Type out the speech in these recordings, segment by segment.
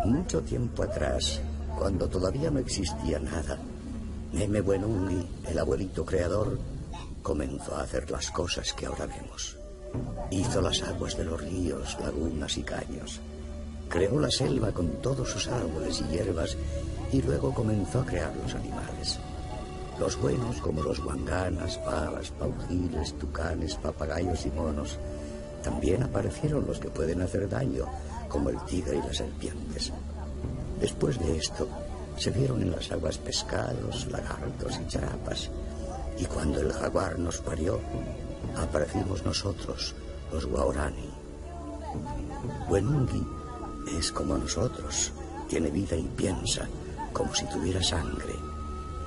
Mucho tiempo atrás, cuando todavía no existía nada, Neme Wenungi, el abuelito creador, comenzó a hacer las cosas que ahora vemos. Hizo las aguas de los ríos, lagunas y caños. Creó la selva con todos sus árboles y hierbas y luego comenzó a crear los animales. Los buenos como los guanganas, pavas, paujiles, tucanes, papagayos y monos. También aparecieron los que pueden hacer daño, como el tigre y las serpientes. Después de esto, se vieron en las aguas pescados, lagartos y charapas. Y cuando el jaguar nos parió, aparecimos nosotros, los Waorani. Wenungi es como nosotros, tiene vida y piensa, como si tuviera sangre.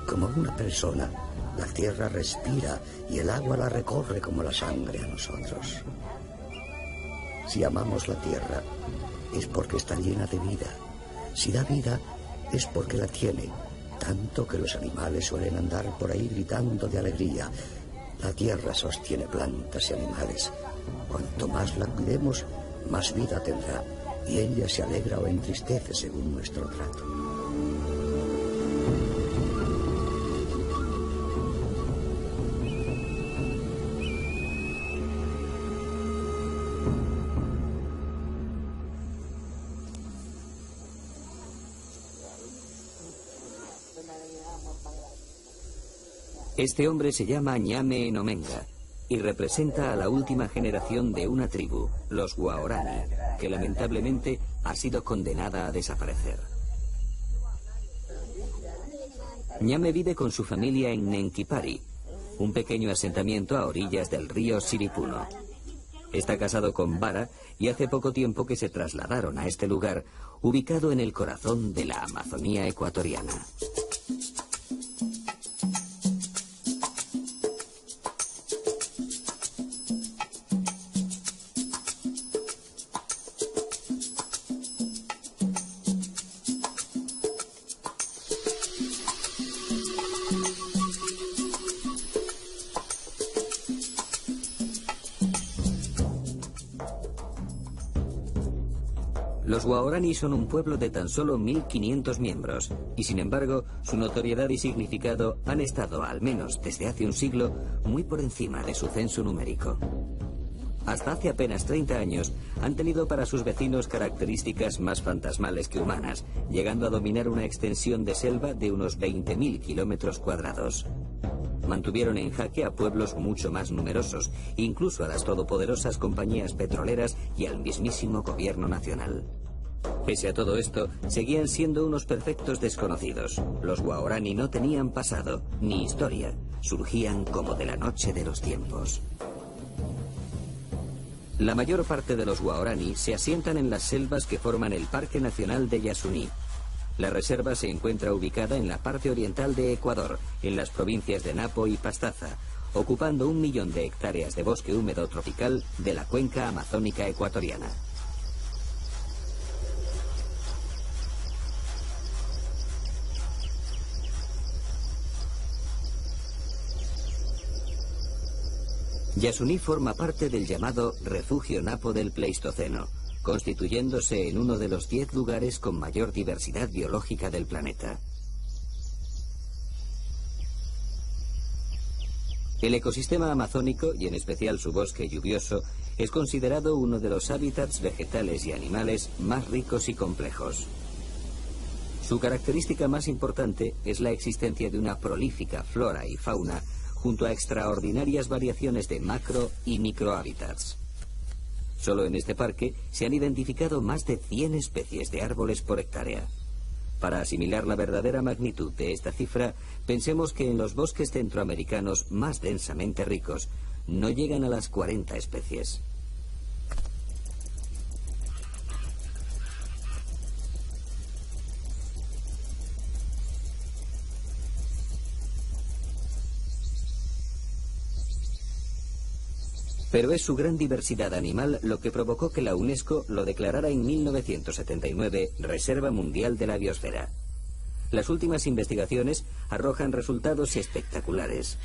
Como una persona, la tierra respira y el agua la recorre como la sangre a nosotros. Si amamos la tierra, es porque está llena de vida. Si da vida, es porque la tiene, tanto que los animales suelen andar por ahí gritando de alegría. La tierra sostiene plantas y animales. Cuanto más la cuidemos, más vida tendrá, y ella se alegra o entristece según nuestro trato. Este hombre se llama Ñame Enomenga y representa a la última generación de una tribu, los Waorani, que lamentablemente ha sido condenada a desaparecer. Ñame vive con su familia en Nenquipari, un pequeño asentamiento a orillas del río Siripuno. Está casado con Vara y hace poco tiempo que se trasladaron a este lugar, ubicado en el corazón de la Amazonía ecuatoriana. Los Waorani son un pueblo de tan solo 1.500 miembros, y sin embargo, su notoriedad y significado han estado, al menos desde hace un siglo, muy por encima de su censo numérico. Hasta hace apenas 30 años, han tenido para sus vecinos características más fantasmales que humanas, llegando a dominar una extensión de selva de unos 20.000 kilómetros cuadrados. Mantuvieron en jaque a pueblos mucho más numerosos, incluso a las todopoderosas compañías petroleras y al mismísimo gobierno nacional. Pese a todo esto, seguían siendo unos perfectos desconocidos. Los Waorani no tenían pasado, ni historia. Surgían como de la noche de los tiempos. La mayor parte de los Waorani se asientan en las selvas que forman el Parque Nacional de Yasuní. La reserva se encuentra ubicada en la parte oriental de Ecuador, en las provincias de Napo y Pastaza, ocupando 1 millón de hectáreas de bosque húmedo tropical de la cuenca amazónica ecuatoriana. Yasuní forma parte del llamado Refugio Napo del Pleistoceno, constituyéndose en uno de los 10 lugares con mayor diversidad biológica del planeta. El ecosistema amazónico, y en especial su bosque lluvioso, es considerado uno de los hábitats vegetales y animales más ricos y complejos. Su característica más importante es la existencia de una prolífica flora y fauna, junto a extraordinarias variaciones de macro y microhábitats. Solo en este parque se han identificado más de 100 especies de árboles por hectárea. Para asimilar la verdadera magnitud de esta cifra, pensemos que en los bosques centroamericanos más densamente ricos no llegan a las 40 especies. Pero es su gran diversidad animal lo que provocó que la UNESCO lo declarara en 1979 Reserva Mundial de la Biosfera. Las últimas investigaciones arrojan resultados espectaculares.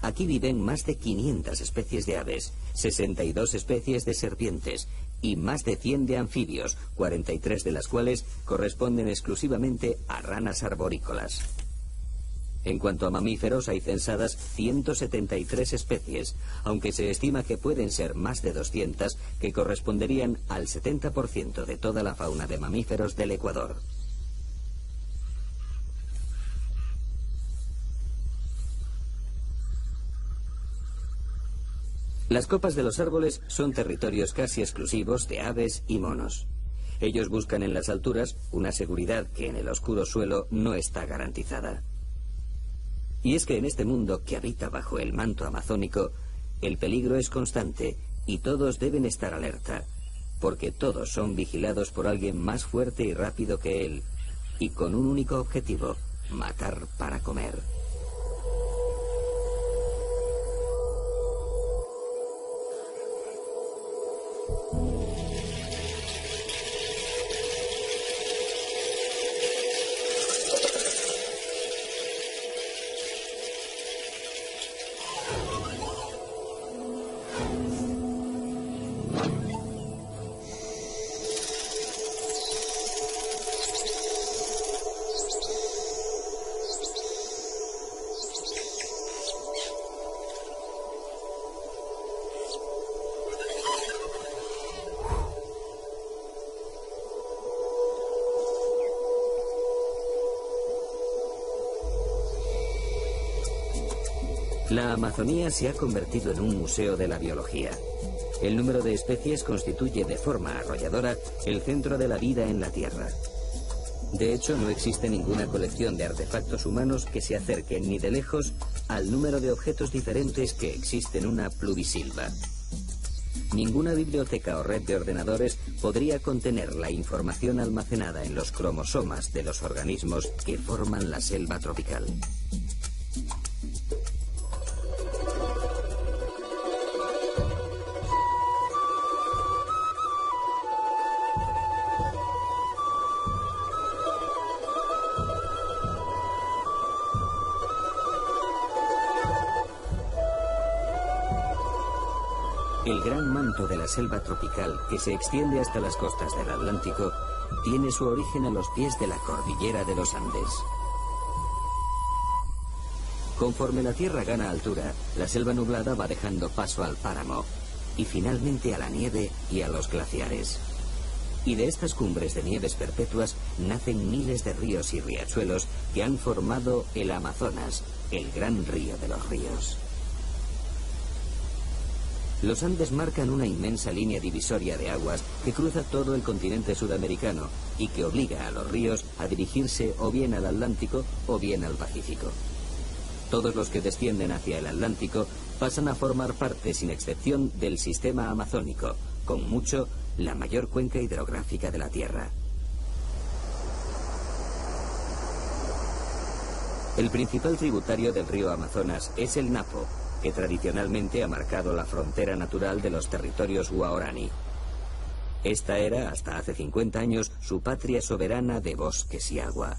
Aquí viven más de 500 especies de aves, 62 especies de serpientes, y más de 100 de anfibios, 43 de las cuales corresponden exclusivamente a ranas arborícolas. En cuanto a mamíferos, hay censadas 173 especies, aunque se estima que pueden ser más de 200, que corresponderían al 70% de toda la fauna de mamíferos del Ecuador. Las copas de los árboles son territorios casi exclusivos de aves y monos. Ellos buscan en las alturas una seguridad que en el oscuro suelo no está garantizada. Y es que en este mundo que habita bajo el manto amazónico, el peligro es constante y todos deben estar alerta, porque todos son vigilados por alguien más fuerte y rápido que él, y con un único objetivo: matar para comer. La Amazonía se ha convertido en un museo de la biología. El número de especies constituye de forma arrolladora el centro de la vida en la Tierra. De hecho, no existe ninguna colección de artefactos humanos que se acerquen ni de lejos al número de objetos diferentes que existe en una pluvisilva. Ninguna biblioteca o red de ordenadores podría contener la información almacenada en los cromosomas de los organismos que forman la selva tropical. El gran manto de la selva tropical, que se extiende hasta las costas del Atlántico, tiene su origen a los pies de la cordillera de los Andes. Conforme la Tierra gana altura, la selva nublada va dejando paso al páramo, y finalmente a la nieve y a los glaciares. Y de estas cumbres de nieves perpetuas nacen miles de ríos y riachuelos que han formado el Amazonas, el gran río de los ríos. Los Andes marcan una inmensa línea divisoria de aguas que cruza todo el continente sudamericano y que obliga a los ríos a dirigirse o bien al Atlántico o bien al Pacífico. Todos los que descienden hacia el Atlántico pasan a formar parte, sin excepción, del sistema amazónico, con mucho la mayor cuenca hidrográfica de la Tierra. El principal tributario del río Amazonas es el Napo, que tradicionalmente ha marcado la frontera natural de los territorios Guaraní. Esta era, hasta hace 50 años, su patria soberana de bosques y agua.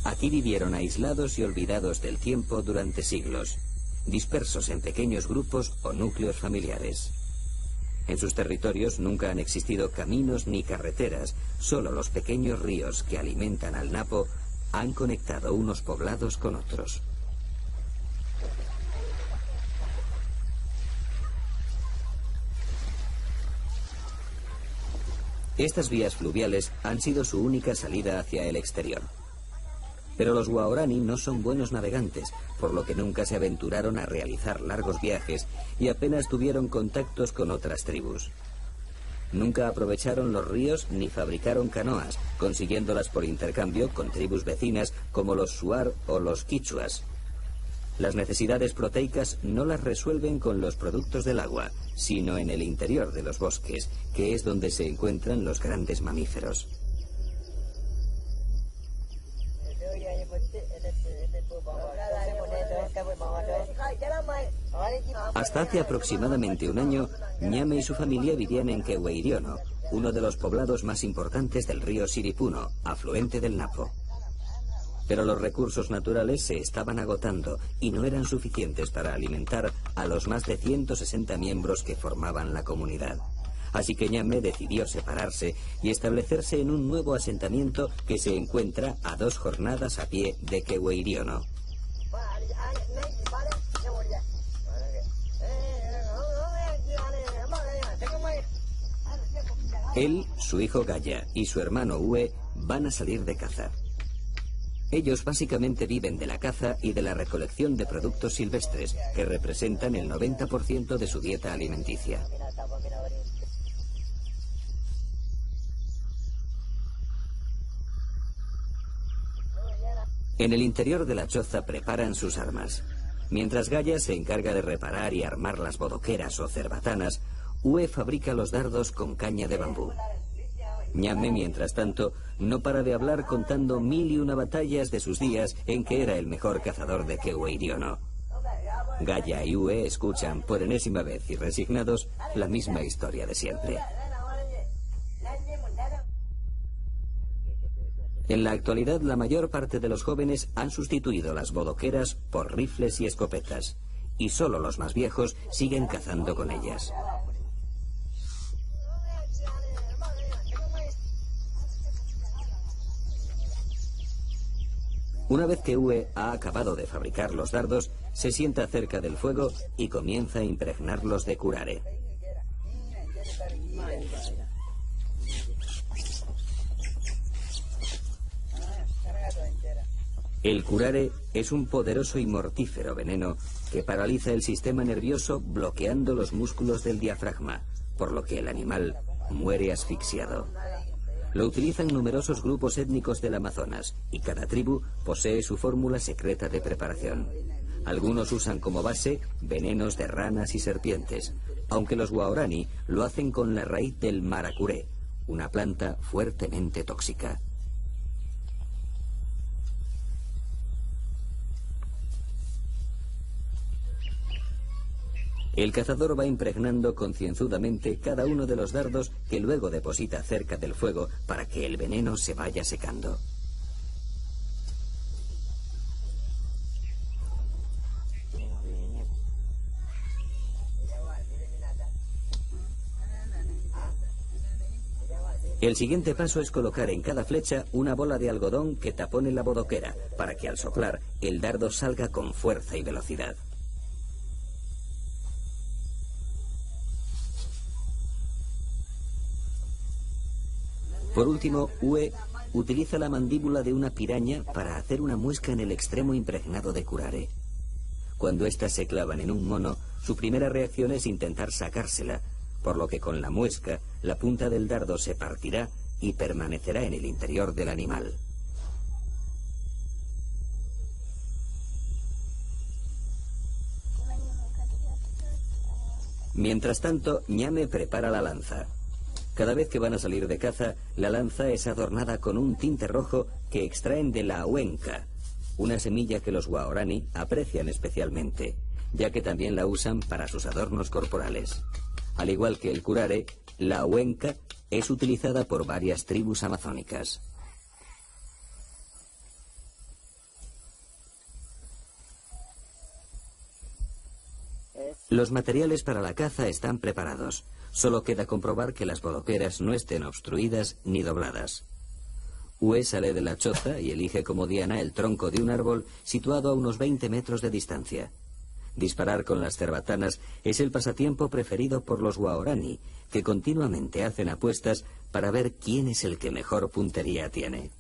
Aquí vivieron aislados y olvidados del tiempo durante siglos, dispersos en pequeños grupos o núcleos familiares. En sus territorios nunca han existido caminos ni carreteras, solo los pequeños ríos que alimentan al Napo han conectado unos poblados con otros. Estas vías fluviales han sido su única salida hacia el exterior. Pero los Guaraní no son buenos navegantes, por lo que nunca se aventuraron a realizar largos viajes y apenas tuvieron contactos con otras tribus. Nunca aprovecharon los ríos ni fabricaron canoas, consiguiéndolas por intercambio con tribus vecinas como los Shuar o los Quichuas. Las necesidades proteicas no las resuelven con los productos del agua, sino en el interior de los bosques, que es donde se encuentran los grandes mamíferos. Hasta hace aproximadamente un año, Ñame y su familia vivían en Quehueiriono, uno de los poblados más importantes del río Siripuno, afluente del Napo. Pero los recursos naturales se estaban agotando y no eran suficientes para alimentar a los más de 160 miembros que formaban la comunidad. Así que Ñame decidió separarse y establecerse en un nuevo asentamiento que se encuentra a 2 jornadas a pie de Keweiriono. Él, su hijo Gaya y su hermano Ue van a salir de caza. Ellos básicamente viven de la caza y de la recolección de productos silvestres, que representan el 90% de su dieta alimenticia. En el interior de la choza preparan sus armas. Mientras Gaya se encarga de reparar y armar las bodoqueras o cerbatanas, Ue fabrica los dardos con caña de bambú. Ñame, mientras tanto, no para de hablar contando 1001 batallas de sus días en que era el mejor cazador de Keweiriono. Gaya y Ue escuchan por enésima vez y resignados la misma historia de siempre. En la actualidad, la mayor parte de los jóvenes han sustituido las bodoqueras por rifles y escopetas, y solo los más viejos siguen cazando con ellas. Una vez que Ue ha acabado de fabricar los dardos, se sienta cerca del fuego y comienza a impregnarlos de curare. El curare es un poderoso y mortífero veneno que paraliza el sistema nervioso bloqueando los músculos del diafragma, por lo que el animal muere asfixiado. Lo utilizan numerosos grupos étnicos del Amazonas y cada tribu posee su fórmula secreta de preparación. Algunos usan como base venenos de ranas y serpientes, aunque los Waorani lo hacen con la raíz del maracuré, una planta fuertemente tóxica. El cazador va impregnando concienzudamente cada uno de los dardos que luego deposita cerca del fuego para que el veneno se vaya secando. El siguiente paso es colocar en cada flecha una bola de algodón que tapone la bodoquera para que al soplar el dardo salga con fuerza y velocidad. Por último, Ue utiliza la mandíbula de una piraña para hacer una muesca en el extremo impregnado de curare. Cuando éstas se clavan en un mono, su primera reacción es intentar sacársela, por lo que con la muesca, la punta del dardo se partirá y permanecerá en el interior del animal. Mientras tanto, Ñame prepara la lanza. Cada vez que van a salir de caza, la lanza es adornada con un tinte rojo que extraen de la huenca, una semilla que los Waorani aprecian especialmente, ya que también la usan para sus adornos corporales. Al igual que el curare, la huenca es utilizada por varias tribus amazónicas. Los materiales para la caza están preparados. Solo queda comprobar que las bodoqueras no estén obstruidas ni dobladas. Ue sale de la choza y elige como diana el tronco de un árbol situado a unos 20 metros de distancia. Disparar con las cerbatanas es el pasatiempo preferido por los Waorani, que continuamente hacen apuestas para ver quién es el que mejor puntería tiene.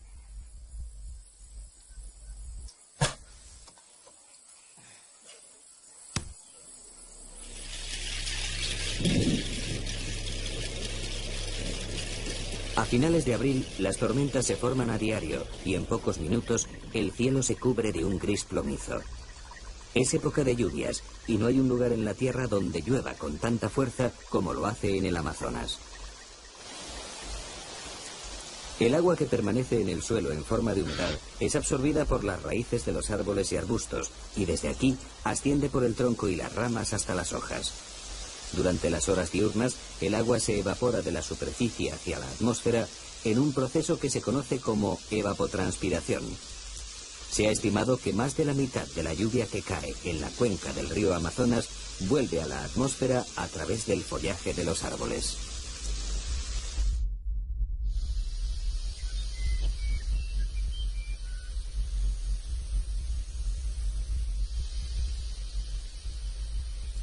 A finales de abril, las tormentas se forman a diario y en pocos minutos el cielo se cubre de un gris plomizo. Es época de lluvias y no hay un lugar en la Tierra donde llueva con tanta fuerza como lo hace en el Amazonas. El agua que permanece en el suelo en forma de humedad es absorbida por las raíces de los árboles y arbustos y desde aquí asciende por el tronco y las ramas hasta las hojas. Durante las horas diurnas, el agua se evapora de la superficie hacia la atmósfera en un proceso que se conoce como evapotranspiración. Se ha estimado que más de la mitad de la lluvia que cae en la cuenca del río Amazonas vuelve a la atmósfera a través del follaje de los árboles.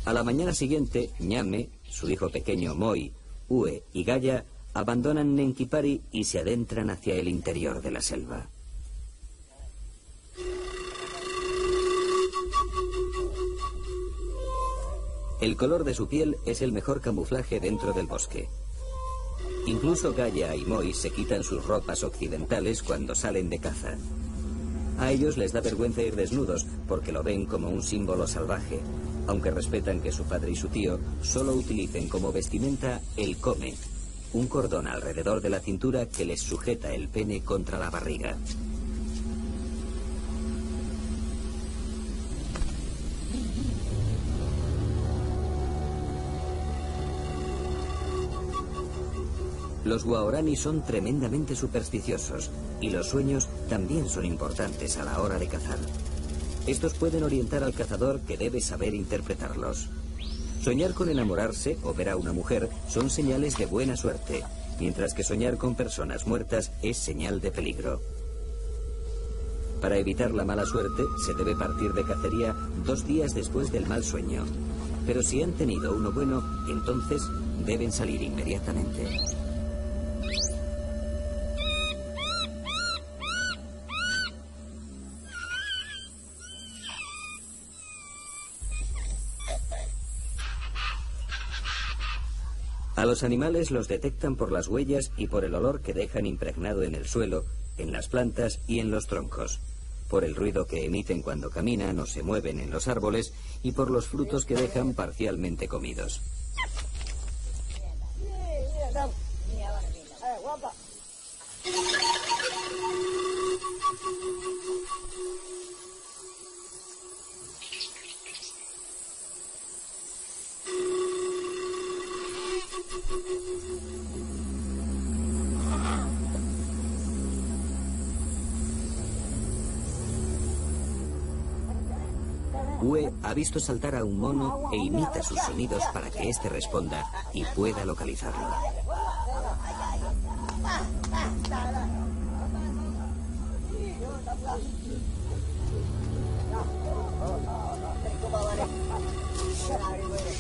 A la mañana siguiente, Ñame, su hijo pequeño Moi, Ue y Gaya abandonan Nenquipari y se adentran hacia el interior de la selva. El color de su piel es el mejor camuflaje dentro del bosque. Incluso Gaya y Moi se quitan sus ropas occidentales cuando salen de caza. A ellos les da vergüenza ir desnudos porque lo ven como un símbolo salvaje, aunque respetan que su padre y su tío solo utilicen como vestimenta el come, un cordón alrededor de la cintura que les sujeta el pene contra la barriga. Los guaraní son tremendamente supersticiosos y los sueños también son importantes a la hora de cazar. Estos pueden orientar al cazador, que debe saber interpretarlos. Soñar con enamorarse o ver a una mujer son señales de buena suerte, mientras que soñar con personas muertas es señal de peligro. Para evitar la mala suerte, se debe partir de cacería 2 días después del mal sueño. Pero si han tenido uno bueno, entonces deben salir inmediatamente. A los animales los detectan por las huellas y por el olor que dejan impregnado en el suelo, en las plantas y en los troncos, por el ruido que emiten cuando caminan o se mueven en los árboles y por los frutos que dejan parcialmente comidos. Ue ha visto saltar a un mono e imita sus sonidos para que éste responda y pueda localizarlo.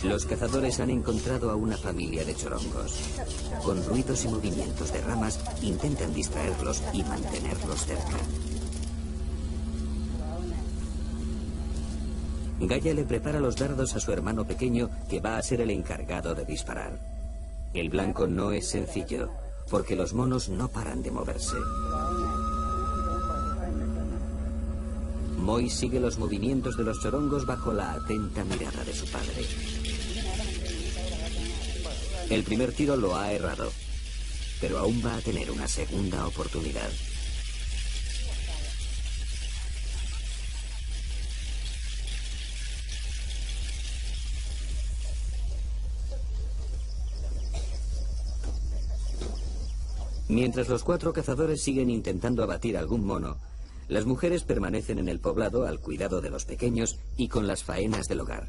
Los cazadores han encontrado a una familia de chorongos. Con ruidos y movimientos de ramas intentan distraerlos y mantenerlos cerca. Gaya le prepara los dardos a su hermano pequeño, que va a ser el encargado de disparar. El blanco no es sencillo, porque los monos no paran de moverse. Moi sigue los movimientos de los chorongos bajo la atenta mirada de su padre. El primer tiro lo ha errado, pero aún va a tener una segunda oportunidad. Mientras los 4 cazadores siguen intentando abatir algún mono, las mujeres permanecen en el poblado al cuidado de los pequeños y con las faenas del hogar.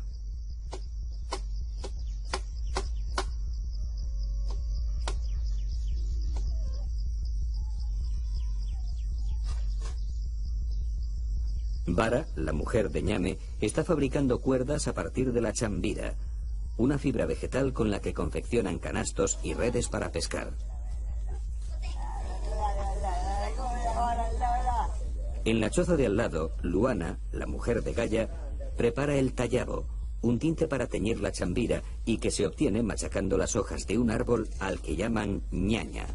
Vara, la mujer de Ñame, está fabricando cuerdas a partir de la chambira, una fibra vegetal con la que confeccionan canastos y redes para pescar. En la choza de al lado, Luana, la mujer de Gaya, prepara el tallabo, un tinte para teñir la chambira y que se obtiene machacando las hojas de un árbol al que llaman ñaña.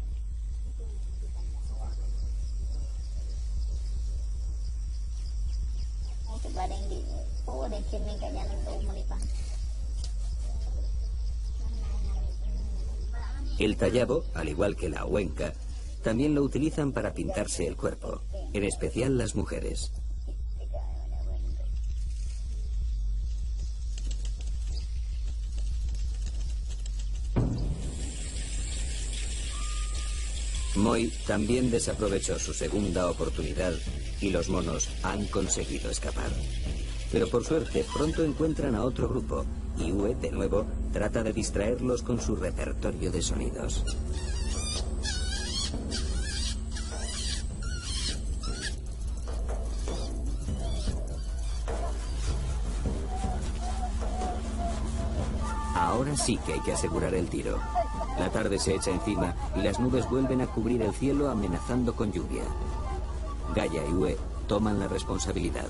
El tallabo, al igual que la huenca, también lo utilizan para pintarse el cuerpo, en especial las mujeres. Moi también desaprovechó su segunda oportunidad y los monos han conseguido escapar. Pero por suerte pronto encuentran a otro grupo y Uwe, de nuevo, trata de distraerlos con su repertorio de sonidos. Ahora sí que hay que asegurar el tiro. La tarde se echa encima y las nubes vuelven a cubrir el cielo amenazando con lluvia. Gaia y Uwe toman la responsabilidad.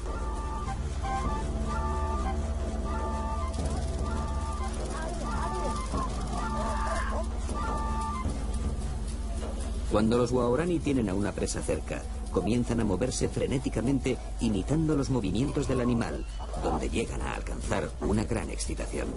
Cuando los Waorani tienen a una presa cerca, comienzan a moverse frenéticamente imitando los movimientos del animal, donde llegan a alcanzar una gran excitación.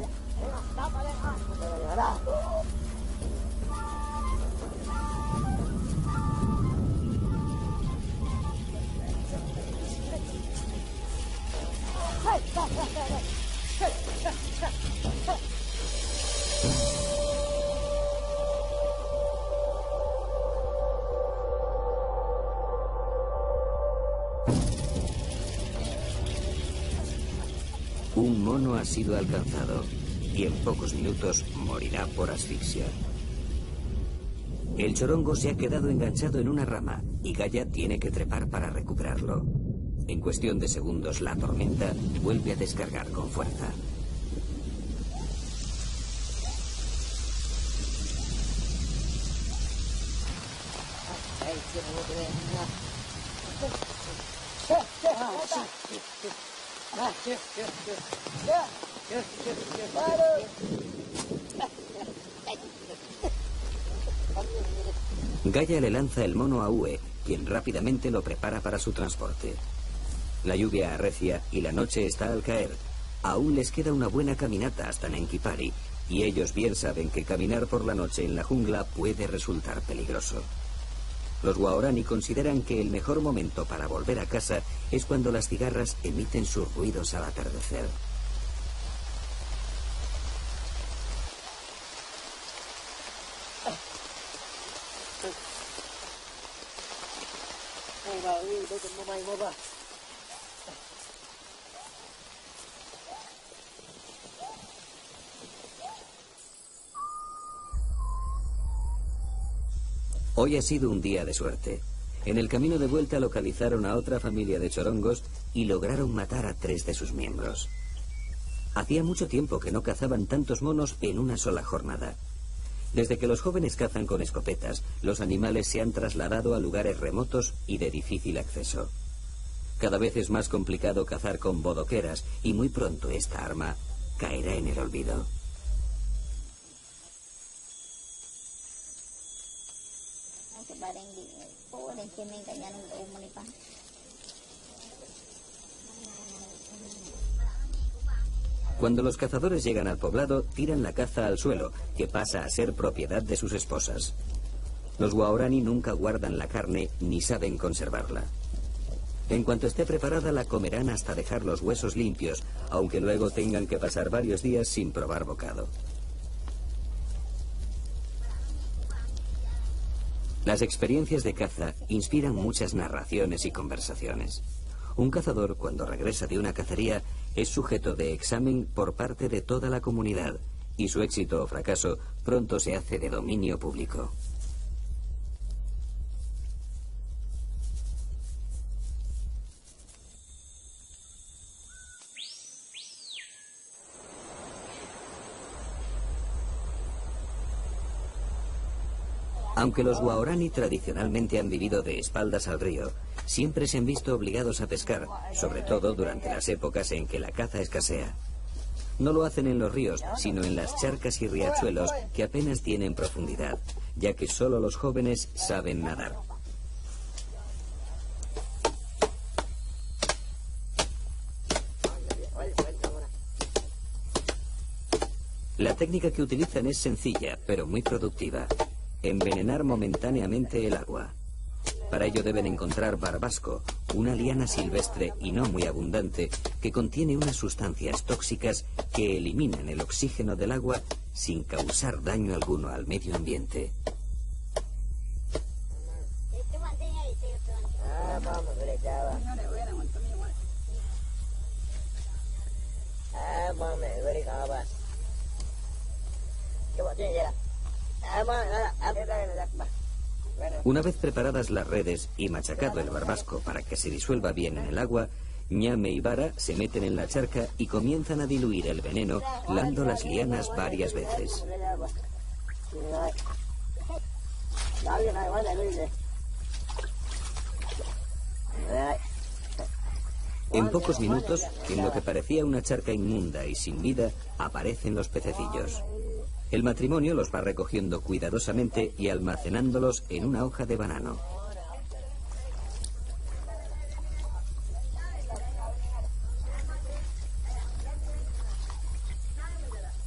Un mono ha sido alcanzado y en pocos minutos morirá por asfixia. El chorongo se ha quedado enganchado en una rama y Gaia tiene que trepar para recuperarlo. En cuestión de segundos la tormenta vuelve a descargar con fuerza. Gaia le lanza el mono a Uwe, quien rápidamente lo prepara para su transporte. La lluvia arrecia y la noche está al caer. Aún les queda una buena caminata hasta Nenquipari, y ellos bien saben que caminar por la noche en la jungla puede resultar peligroso. Los Waorani consideran que el mejor momento para volver a casa es cuando las cigarras emiten sus ruidos al atardecer. Hoy ha sido un día de suerte. En el camino de vuelta localizaron a otra familia de chorongos y lograron matar a 3 de sus miembros. Hacía mucho tiempo que no cazaban tantos monos en una sola jornada. Desde que los jóvenes cazan con escopetas, los animales se han trasladado a lugares remotos y de difícil acceso. Cada vez es más complicado cazar con bodoqueras y muy pronto esta arma caerá en el olvido. Cuando los cazadores llegan al poblado, tiran la caza al suelo, que pasa a ser propiedad de sus esposas. Los Waorani nunca guardan la carne ni saben conservarla. En cuanto esté preparada, la comerán hasta dejar los huesos limpios, aunque luego tengan que pasar varios días sin probar bocado. Las experiencias de caza inspiran muchas narraciones y conversaciones. Un cazador, cuando regresa de una cacería, es sujeto de examen por parte de toda la comunidad, y su éxito o fracaso pronto se hace de dominio público. Aunque los Waorani tradicionalmente han vivido de espaldas al río, siempre se han visto obligados a pescar, sobre todo durante las épocas en que la caza escasea. No lo hacen en los ríos, sino en las charcas y riachuelos que apenas tienen profundidad, ya que solo los jóvenes saben nadar. La técnica que utilizan es sencilla, pero muy productiva. Envenenar momentáneamente el agua. Para ello deben encontrar barbasco, una liana silvestre y no muy abundante que contiene unas sustancias tóxicas que eliminan el oxígeno del agua sin causar daño alguno al medio ambiente. Una vez preparadas las redes y machacado el barbasco para que se disuelva bien en el agua, Ñame y Vara se meten en la charca y comienzan a diluir el veneno, hilando las lianas varias veces. En pocos minutos, en lo que parecía una charca inmunda y sin vida, aparecen los pececillos. El matrimonio los va recogiendo cuidadosamente y almacenándolos en una hoja de banano.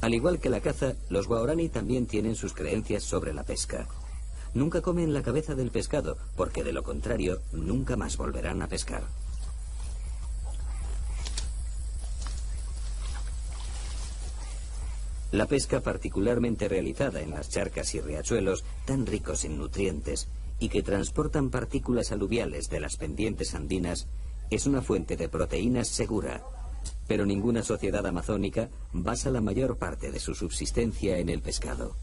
Al igual que la caza, los guaraní también tienen sus creencias sobre la pesca. Nunca comen la cabeza del pescado, porque de lo contrario, nunca más volverán a pescar. La pesca, particularmente realizada en las charcas y riachuelos tan ricos en nutrientes y que transportan partículas aluviales de las pendientes andinas, es una fuente de proteínas segura. Pero ninguna sociedad amazónica basa la mayor parte de su subsistencia en el pescado.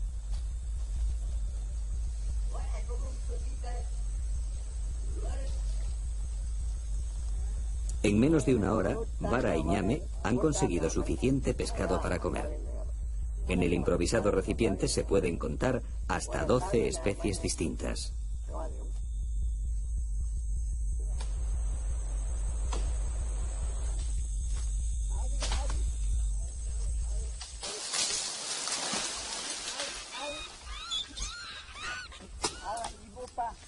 En menos de una hora, Vara y Ñame han conseguido suficiente pescado para comer. En el improvisado recipiente se pueden contar hasta 12 especies distintas.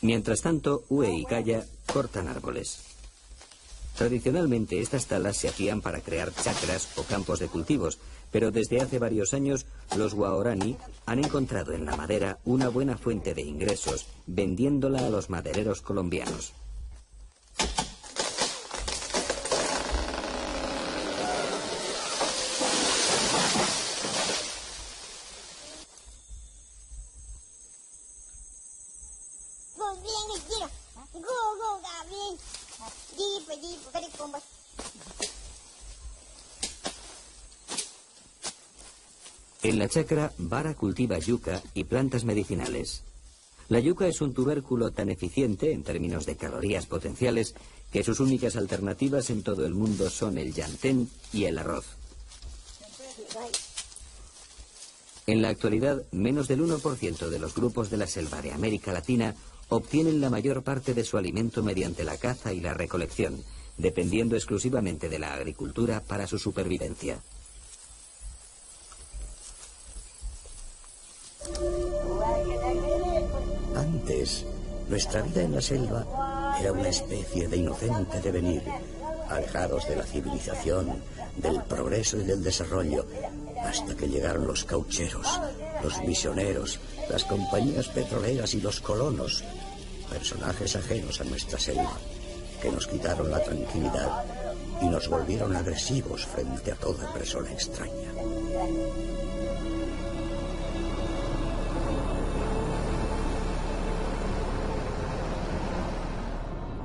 Mientras tanto, Ue y Kaya cortan árboles. Tradicionalmente estas talas se hacían para crear chacras o campos de cultivos, pero desde hace varios años los guaraní han encontrado en la madera una buena fuente de ingresos vendiéndola a los madereros colombianos. En la chacra, Vara cultiva yuca y plantas medicinales. La yuca es un tubérculo tan eficiente en términos de calorías potenciales que sus únicas alternativas en todo el mundo son el llantén y el arroz. En la actualidad, menos del 1% de los grupos de la selva de América Latina obtienen la mayor parte de su alimento mediante la caza y la recolección, dependiendo exclusivamente de la agricultura para su supervivencia. Antes, nuestra vida en la selva era una especie de inocente devenir, alejados de la civilización, del progreso y del desarrollo, hasta que llegaron los caucheros, los misioneros, las compañías petroleras y los colonos, personajes ajenos a nuestra selva, que nos quitaron la tranquilidad y nos volvieron agresivos frente a toda persona extraña.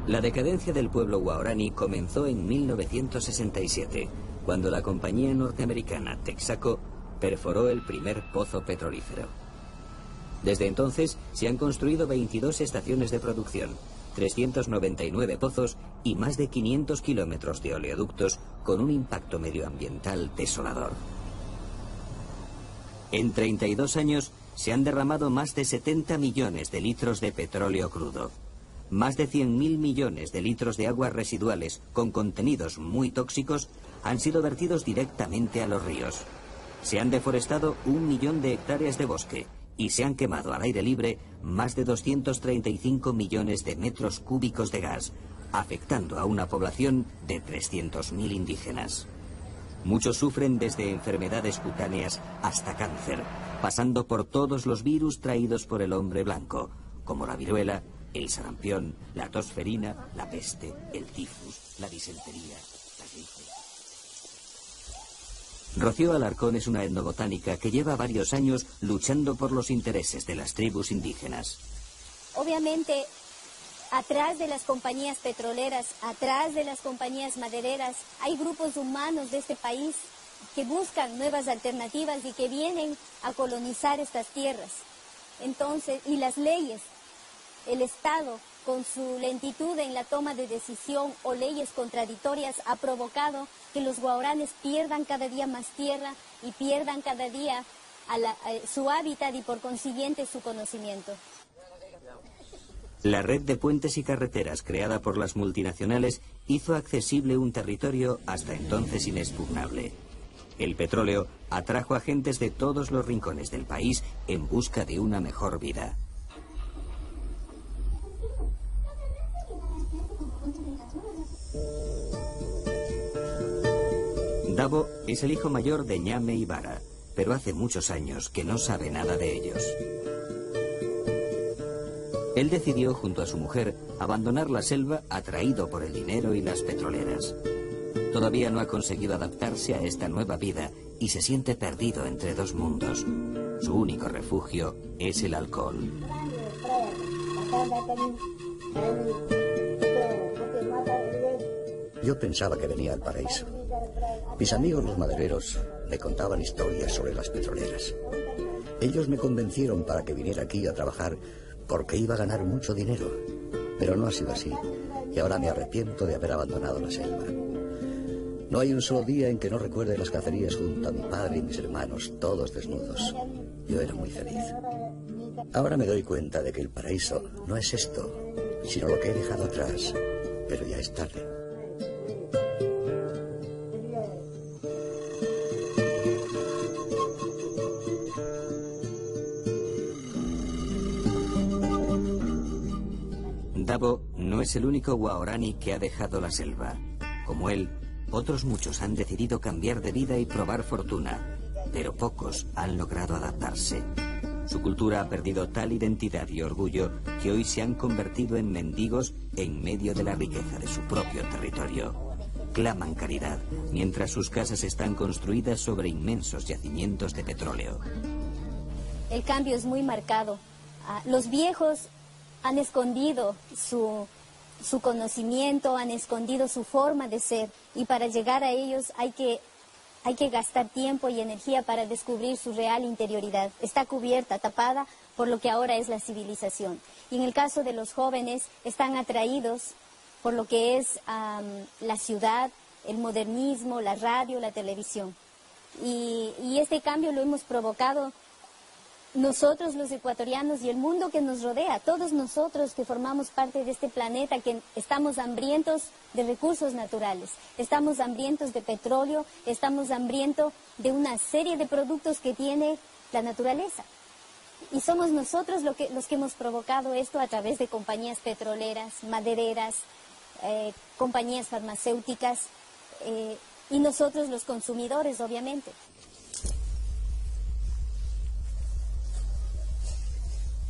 La decadencia del pueblo guaraní comenzó en 1967, cuando la compañía norteamericana Texaco perforó el primer pozo petrolífero. Desde entonces se han construido 22 estaciones de producción, 399 pozos y más de 500 kilómetros de oleoductos con un impacto medioambiental desolador. En 32 años se han derramado más de 70 millones de litros de petróleo crudo. Más de 100.000 millones de litros de aguas residuales con contenidos muy tóxicos han sido vertidos directamente a los ríos. Se han deforestado 1 millón de hectáreas de bosque y se han quemado al aire libre más de 235 millones de metros cúbicos de gas, afectando a una población de 300.000 indígenas. Muchos sufren desde enfermedades cutáneas hasta cáncer, pasando por todos los virus traídos por el hombre blanco, como la viruela, el sarampión, la tosferina, la peste, el tifus, la disentería, la gripe. Rocío Alarcón es una etnobotánica que lleva varios años luchando por los intereses de las tribus indígenas. Obviamente atrás de las compañías petroleras, atrás de las compañías madereras, hay grupos humanos de este país que buscan nuevas alternativas y que vienen a colonizar estas tierras. Entonces, y las leyes, el Estado, con su lentitud en la toma de decisión o leyes contradictorias, ha provocado que los guaraníes pierdan cada día más tierra y pierdan cada día su hábitat y por consiguiente su conocimiento. La red de puentes y carreteras creada por las multinacionales hizo accesible un territorio hasta entonces inexpugnable. El petróleo atrajo a gentes de todos los rincones del país en busca de una mejor vida. Dabo es el hijo mayor de Ñame y Bara, pero hace muchos años que no sabe nada de ellos. Él decidió, junto a su mujer, abandonar la selva atraído por el dinero y las petroleras. Todavía no ha conseguido adaptarse a esta nueva vida y se siente perdido entre dos mundos. Su único refugio es el alcohol. Yo pensaba que venía al paraíso. Mis amigos los madereros me contaban historias sobre las petroleras. Ellos me convencieron para que viniera aquí a trabajar porque iba a ganar mucho dinero. Pero no ha sido así, y ahora me arrepiento de haber abandonado la selva. No hay un solo día en que no recuerde las cacerías junto a mi padre y mis hermanos, todos desnudos. Yo era muy feliz. Ahora me doy cuenta de que el paraíso no es esto, sino lo que he dejado atrás, pero ya es tarde. Dabo no es el único guaraní que ha dejado la selva. Como él, otros muchos han decidido cambiar de vida y probar fortuna, pero pocos han logrado adaptarse. Su cultura ha perdido tal identidad y orgullo que hoy se han convertido en mendigos en medio de la riqueza de su propio territorio. Claman caridad, mientras sus casas están construidas sobre inmensos yacimientos de petróleo. El cambio es muy marcado. Los viejos han escondido su conocimiento, han escondido su forma de ser, y para llegar a ellos hay que gastar tiempo y energía para descubrir su real interioridad. Está cubierta, tapada por lo que ahora es la civilización. Y en el caso de los jóvenes, están atraídos por lo que es la ciudad, el modernismo, la radio, la televisión. Y este cambio lo hemos provocado nosotros los ecuatorianos y el mundo que nos rodea, todos nosotros que formamos parte de este planeta, que estamos hambrientos de recursos naturales, estamos hambrientos de petróleo, estamos hambrientos de una serie de productos que tiene la naturaleza. Y somos nosotros los que hemos provocado esto a través de compañías petroleras, madereras, compañías farmacéuticas y nosotros los consumidores, obviamente.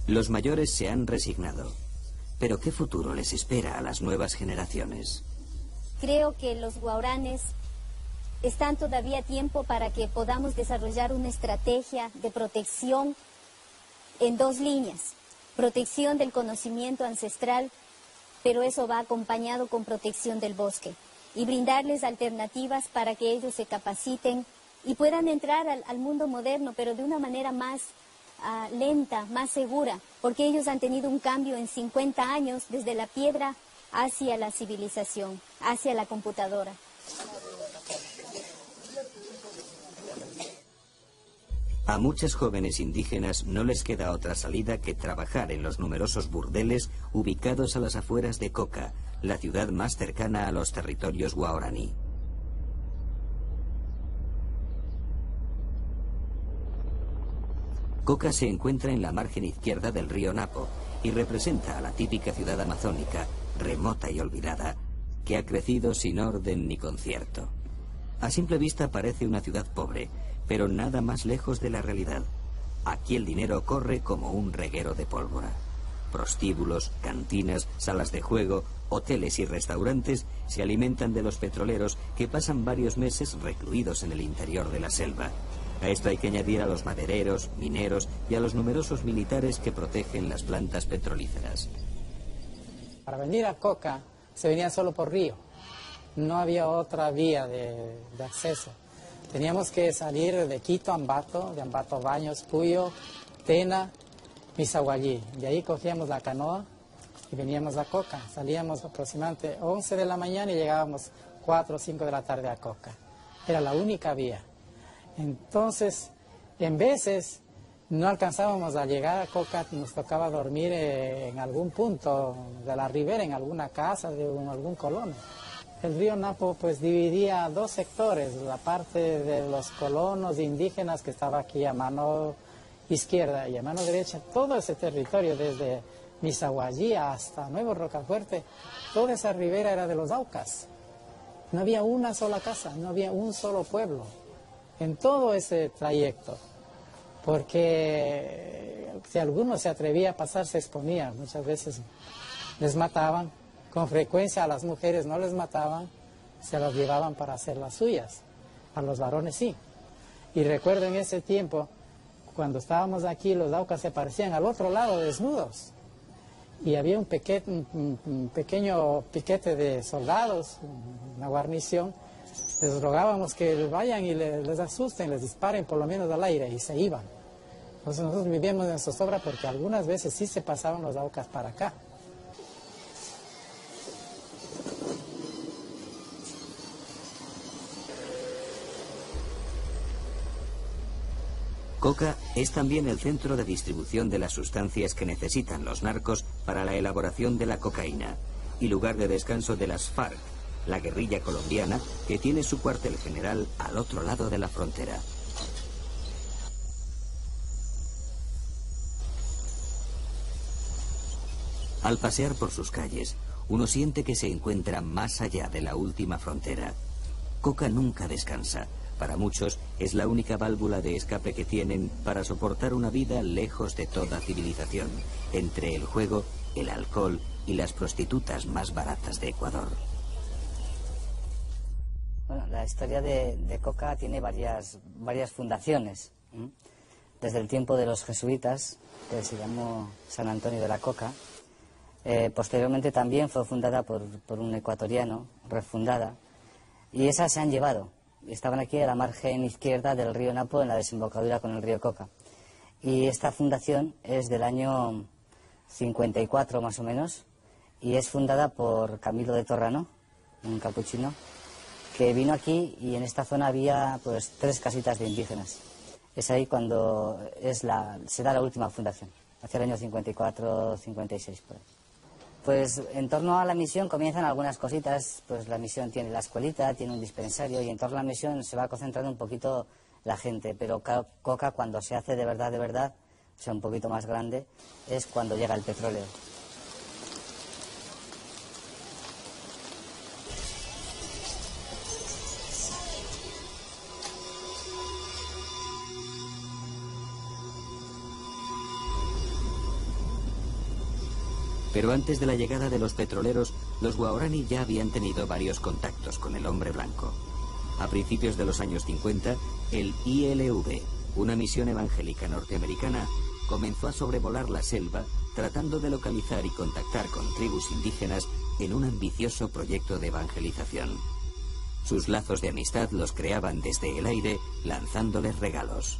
Los mayores se han resignado, pero ¿qué futuro les espera a las nuevas generaciones? Creo que los guaraníes están todavía a tiempo para que podamos desarrollar una estrategia de protección en dos líneas. Protección del conocimiento ancestral, pero eso va acompañado con protección del bosque. Y brindarles alternativas para que ellos se capaciten y puedan entrar al mundo moderno, pero de una manera más lenta, más segura, porque ellos han tenido un cambio en 50 años desde la piedra hacia la civilización, hacia la computadora. A muchas jóvenes indígenas no les queda otra salida que trabajar en los numerosos burdeles ubicados a las afueras de Coca, la ciudad más cercana a los territorios guaraní. Coca se encuentra en la margen izquierda del río Napo y representa a la típica ciudad amazónica, remota y olvidada, que ha crecido sin orden ni concierto. A simple vista parece una ciudad pobre, pero nada más lejos de la realidad. Aquí el dinero corre como un reguero de pólvora. Prostíbulos, cantinas, salas de juego, hoteles y restaurantes se alimentan de los petroleros que pasan varios meses recluidos en el interior de la selva. A esto hay que añadir a los madereros, mineros y a los numerosos militares que protegen las plantas petrolíferas. Para venir a Coca se venía solo por río, no había otra vía de acceso. Teníamos que salir de Quito a Ambato, de Ambato a Baños, Puyo, Tena, Misahuallí. De ahí cogíamos la canoa y veníamos a Coca. Salíamos aproximadamente 11 de la mañana y llegábamos 4 o 5 de la tarde a Coca. Era la única vía. Entonces, en veces no alcanzábamos a llegar a Coca, nos tocaba dormir en algún punto de la ribera, en alguna casa, en algún colono. El río Napo pues dividía dos sectores, la parte de los colonos indígenas que estaba aquí a mano izquierda y a mano derecha, todo ese territorio desde Misahuallí hasta Nuevo Rocafuerte, toda esa ribera era de los Aucas. No había una sola casa, no había un solo pueblo en todo ese trayecto, porque si alguno se atrevía a pasar se exponía, muchas veces les mataban. Con frecuencia a las mujeres no les mataban, se las llevaban para hacer las suyas, a los varones sí. Y recuerdo en ese tiempo, cuando estábamos aquí, los Aucas se aparecían al otro lado desnudos. Y había un pequeño piquete de soldados, una guarnición. Les rogábamos que vayan y les asusten, les disparen por lo menos al aire, y se iban. Entonces nosotros vivíamos en zozobra porque algunas veces sí se pasaban los Aucas para acá. Coca es también el centro de distribución de las sustancias que necesitan los narcos para la elaboración de la cocaína y lugar de descanso de las FARC, la guerrilla colombiana que tiene su cuartel general al otro lado de la frontera. Al pasear por sus calles, uno siente que se encuentra más allá de la última frontera. Coca nunca descansa. Para muchos es la única válvula de escape que tienen para soportar una vida lejos de toda civilización, entre el juego, el alcohol y las prostitutas más baratas de Ecuador. Bueno, la historia de Coca tiene varias fundaciones. Desde el tiempo de los jesuitas, que se llamó San Antonio de la Coca. Posteriormente también fue fundada por un ecuatoriano, refundada, y esas se han llevado. Estaban aquí a la margen izquierda del río Napo, en la desembocadura con el río Coca. Y esta fundación es del año 54 más o menos, y es fundada por Camilo de Torrano, un capuchino, que vino aquí y en esta zona había pues 3 casitas de indígenas. Es ahí cuando se da la última fundación, hacia el año 54-56 por ahí. Pues en torno a la misión comienzan algunas cositas, pues la misión tiene la escuelita, tiene un dispensario y en torno a la misión se va concentrando un poquito la gente, pero Coca cuando se hace de verdad, o sea un poquito más grande, es cuando llega el petróleo. Pero antes de la llegada de los petroleros, los guaraní ya habían tenido varios contactos con el hombre blanco. A principios de los años 50, el ILV, una misión evangélica norteamericana, comenzó a sobrevolar la selva tratando de localizar y contactar con tribus indígenas en un ambicioso proyecto de evangelización. Sus lazos de amistad los creaban desde el aire, lanzándoles regalos.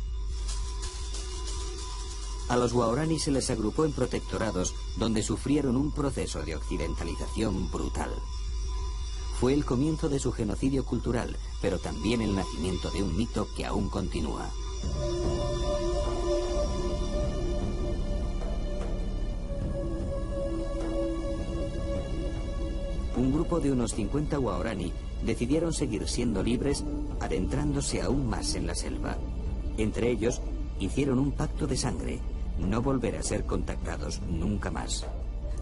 A los guaraní se les agrupó en protectorados donde sufrieron un proceso de occidentalización brutal. Fue el comienzo de su genocidio cultural, pero también el nacimiento de un mito que aún continúa. Un grupo de unos 50 guaraní decidieron seguir siendo libres, adentrándose aún más en la selva. Entre ellos, hicieron un pacto de sangre. No volver a ser contactados nunca más.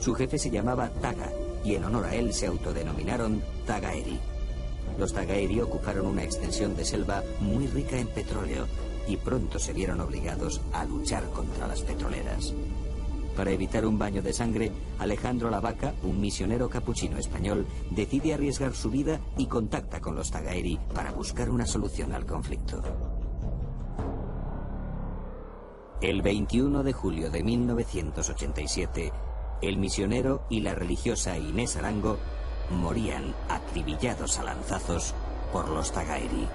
Su jefe se llamaba Taga y en honor a él se autodenominaron Tagaeri. Los Tagaeri ocuparon una extensión de selva muy rica en petróleo y pronto se vieron obligados a luchar contra las petroleras. Para evitar un baño de sangre, Alejandro Lavaca, un misionero capuchino español, decide arriesgar su vida y contacta con los Tagaeri para buscar una solución al conflicto. El 21 de julio de 1987, El misionero y la religiosa Inés Arango morían acribillados a lanzazos por los Tagaeri.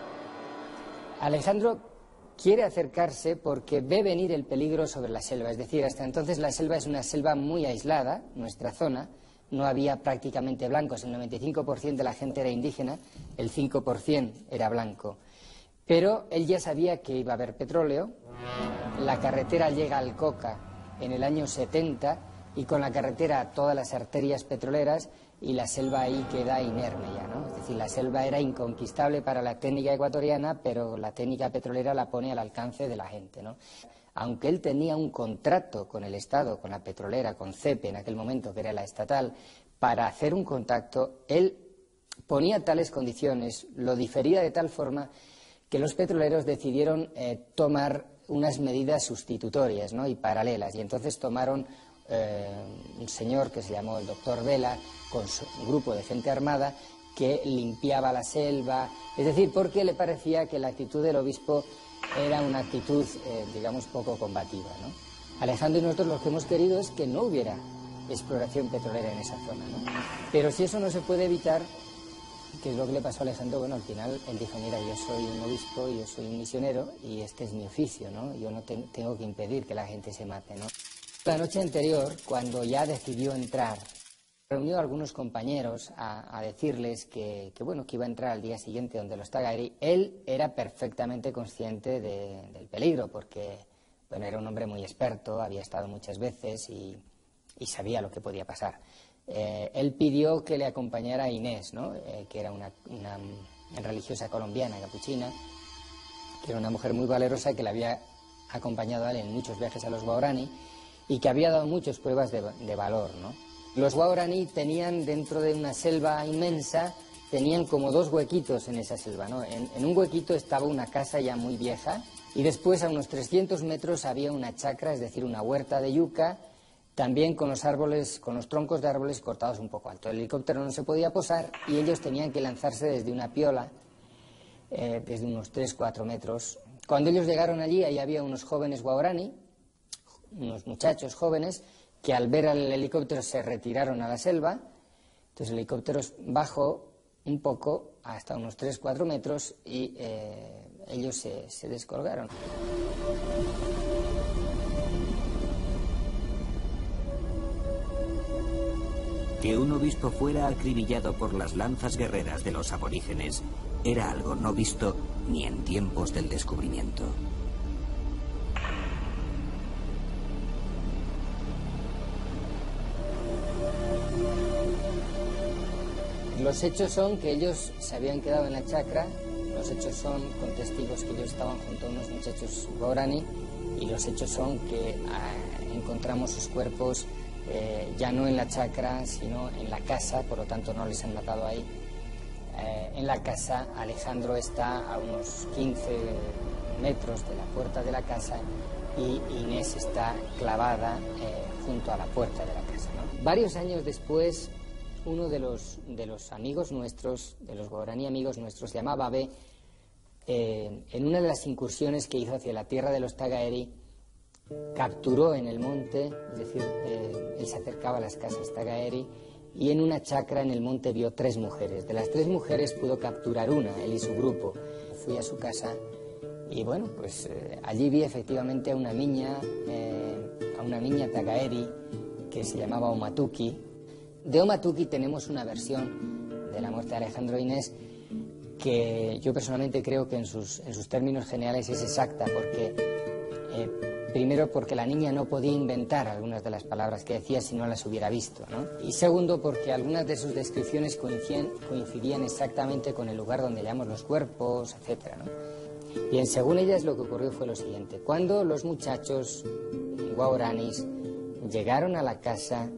Alejandro quiere acercarse porque ve venir el peligro sobre la selva. Es decir, hasta entonces la selva es una selva muy aislada, nuestra zona. No había prácticamente blancos, el 95% de la gente era indígena, el 5% era blanco. Pero él ya sabía que iba a haber petróleo, la carretera llega al Coca en el año 70 y con la carretera todas las arterias petroleras y la selva ahí queda inerme ya, ¿no? Es decir, la selva era inconquistable para la técnica ecuatoriana, pero la técnica petrolera la pone al alcance de la gente, ¿no? Aunque él tenía un contrato con el Estado, con la petrolera, con CEPE en aquel momento, que era la estatal, para hacer un contacto, él ponía tales condiciones, lo difería de tal forma que los petroleros decidieron tomar unas medidas sustitutorias, ¿no? Y paralelas, y entonces tomaron un señor que se llamó el doctor Vela, con su grupo de gente armada, que limpiaba la selva, es decir, porque le parecía que la actitud del obispo era una actitud, digamos, poco combativa, ¿no? Alejandro y nosotros lo que hemos querido es que no hubiera exploración petrolera en esa zona, ¿no? Pero si eso no se puede evitar, que es lo que le pasó a Alejandro, bueno, al final él dijo, mira, yo soy un obispo, yo soy un misionero y este es mi oficio, ¿no? Yo no tengo que impedir que la gente se mate, ¿no? La noche anterior, cuando ya decidió entrar, reunió a algunos compañeros a decirles que iba a entrar al día siguiente donde los Tagaeri. Él era perfectamente consciente del peligro porque, bueno, era un hombre muy experto, había estado muchas veces y sabía lo que podía pasar. Él pidió que le acompañara a Inés, ¿no? Que era una religiosa colombiana, capuchina, que era una mujer muy valerosa que le había acompañado a él en muchos viajes a los Guaraní y que había dado muchas pruebas de valor, ¿no? Los Guaraní tenían dentro de una selva inmensa, tenían como dos huequitos en esa selva, ¿no? En un huequito estaba una casa ya muy vieja y después a unos 300 metros había una chacra, es decir, una huerta de yuca, también con los árboles, con los troncos de árboles cortados un poco alto. El helicóptero no se podía posar y ellos tenían que lanzarse desde una piola, desde unos 3-4 metros. Cuando ellos llegaron allí, ahí había unos jóvenes Guaraní, unos muchachos jóvenes, que al ver al helicóptero se retiraron a la selva. Entonces el helicóptero bajó un poco hasta unos 3-4 metros y ellos se descolgaron. Que un obispo fuera acribillado por las lanzas guerreras de los aborígenes era algo no visto ni en tiempos del descubrimiento. Los hechos son que ellos se habían quedado en la chacra, los hechos son con testigos que ellos estaban junto a unos muchachos Guaraní y los hechos son que encontramos sus cuerpos ya no en la chacra, sino en la casa, por lo tanto no les han matado ahí. En la casa Alejandro está a unos 15 metros de la puerta de la casa y Inés está clavada junto a la puerta de la casa, ¿no? Varios años después, uno de los amigos nuestros, de los Guaraní amigos nuestros, se llamaba Babé, en una de las incursiones que hizo hacia la tierra de los Tagaeri, capturó en el monte, es decir, él se acercaba a las casas Tagaeri, y en una chacra en el monte vio 3 mujeres. De las 3 mujeres pudo capturar una, él y su grupo. Fui a su casa y bueno, pues allí vi efectivamente a una niña Tagaeri que se llamaba Omatuki. De Omatuki tenemos una versión de la muerte de Alejandro Inés que yo personalmente creo que en sus términos generales es exacta, porque primero porque la niña no podía inventar algunas de las palabras que decía si no las hubiera visto, ¿no? Y segundo porque algunas de sus descripciones coincidían exactamente con el lugar donde hallamos los cuerpos, etcétera, ¿no? Bien, según ellas lo que ocurrió fue lo siguiente: cuando los muchachos guaraníes llegaron a la casa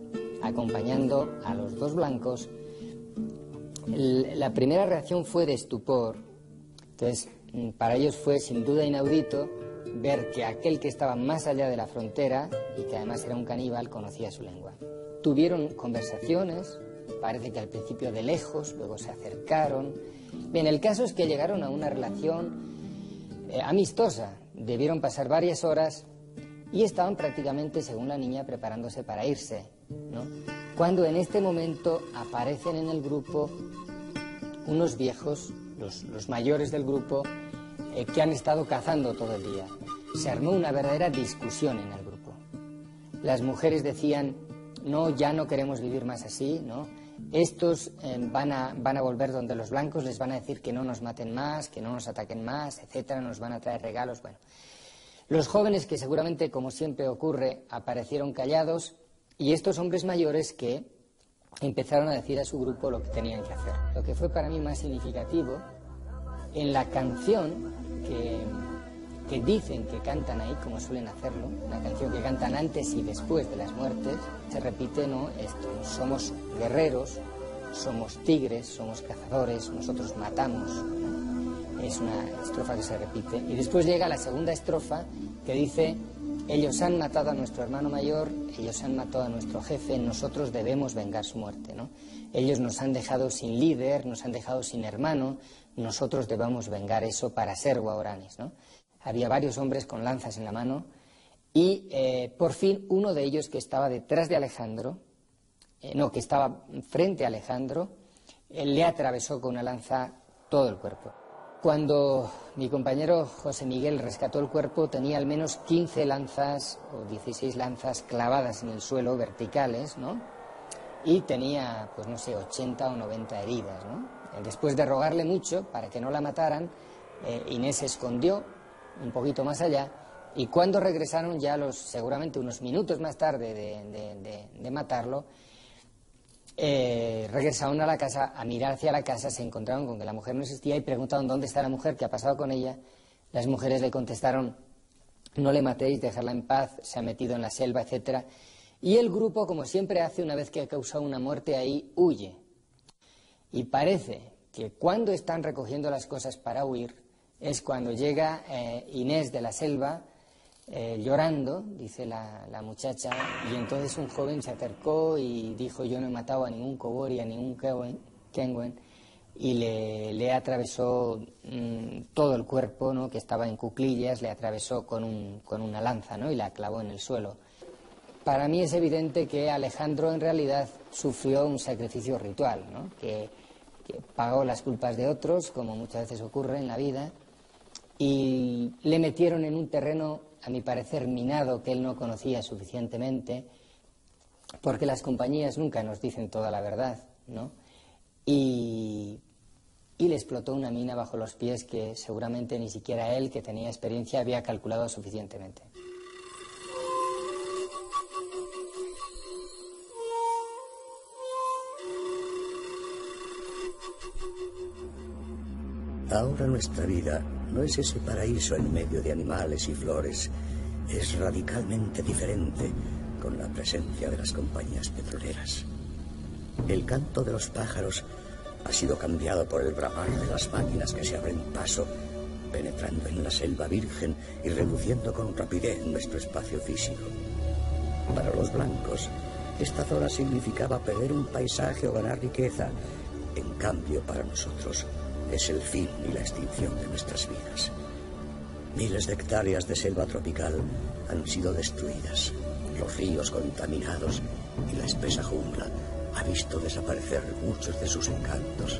acompañando a los 2 blancos, la primera reacción fue de estupor. Entonces, para ellos fue sin duda inaudito ver que aquel que estaba más allá de la frontera y que además era un caníbal conocía su lengua. Tuvieron conversaciones, parece que al principio de lejos, luego se acercaron. Bien, el caso es que llegaron a una relación amistosa. Debieron pasar varias horas y estaban prácticamente, según la niña, preparándose para irse. ¿no? Cuando en este momento aparecen en el grupo unos viejos, los mayores del grupo, que han estado cazando todo el día. Se armó una verdadera discusión en el grupo. Las mujeres decían, no, ya no queremos vivir más así, ¿no? Estos van a volver donde los blancos, les van a decir que no nos maten más, que no nos ataquen más, etcétera, nos van a traer regalos, bueno. Los jóvenes, que seguramente, como siempre ocurre, aparecieron callados, y estos hombres mayores que empezaron a decir a su grupo lo que tenían que hacer. Lo que fue para mí más significativo, en la canción que dicen que cantan ahí, como suelen hacerlo, la canción que cantan antes y después de las muertes, se repite, ¿no?, esto: somos guerreros, somos tigres, somos cazadores, nosotros matamos. Es una estrofa que se repite. Y después llega la segunda estrofa que dice: ellos han matado a nuestro hermano mayor, ellos han matado a nuestro jefe, nosotros debemos vengar su muerte, ¿no? Ellos nos han dejado sin líder, nos han dejado sin hermano, nosotros debemos vengar eso para ser guaraníes, ¿no? Había varios hombres con lanzas en la mano y por fin uno de ellos, que estaba detrás de Alejandro, que estaba frente a Alejandro, le atravesó con una lanza todo el cuerpo. Cuando mi compañero José Miguel rescató el cuerpo, tenía al menos 15 lanzas o 16 lanzas clavadas en el suelo, verticales, ¿no? Y tenía, pues no sé, 80 o 90 heridas, ¿no? Después de rogarle mucho para que no la mataran, Inés se escondió un poquito más allá, y cuando regresaron, ya seguramente unos minutos más tarde de matarlo, regresaron a la casa, a mirar hacia la casa, se encontraron con que la mujer no existía y preguntaron dónde está la mujer, qué ha pasado con ella. Las mujeres le contestaron: no le matéis, dejadla en paz, se ha metido en la selva, etcétera. Y el grupo, como siempre hace una vez que ha causado una muerte ahí, huye. Y parece que cuando están recogiendo las cosas para huir es cuando llega Inés de la selva, llorando, dice la muchacha, y entonces un joven se acercó y dijo: yo no he matado a ningún Kogori, a ningún Kenwen, y le atravesó todo el cuerpo, ¿no?, que estaba en cuclillas, le atravesó con una lanza, ¿no?, y la clavó en el suelo. Para mí es evidente que Alejandro en realidad sufrió un sacrificio ritual, ¿no?, que pagó las culpas de otros, como muchas veces ocurre en la vida, y le metieron en un terreno, a mi parecer, minado, que él no conocía suficientemente, porque las compañías nunca nos dicen toda la verdad, ¿no? Y le explotó una mina bajo los pies que seguramente ni siquiera él, que tenía experiencia, había calculado suficientemente. Ahora nuestra vida no es ese paraíso en medio de animales y flores. Es radicalmente diferente con la presencia de las compañías petroleras. El canto de los pájaros ha sido cambiado por el bramar de las máquinas que se abren paso, penetrando en la selva virgen y reduciendo con rapidez nuestro espacio físico. Para los blancos, esta zona significaba perder un paisaje o ganar riqueza. En cambio, para nosotros, es el fin y la extinción de nuestras vidas. Miles de hectáreas de selva tropical han sido destruidas. Los ríos contaminados y la espesa jungla ha visto desaparecer muchos de sus encantos.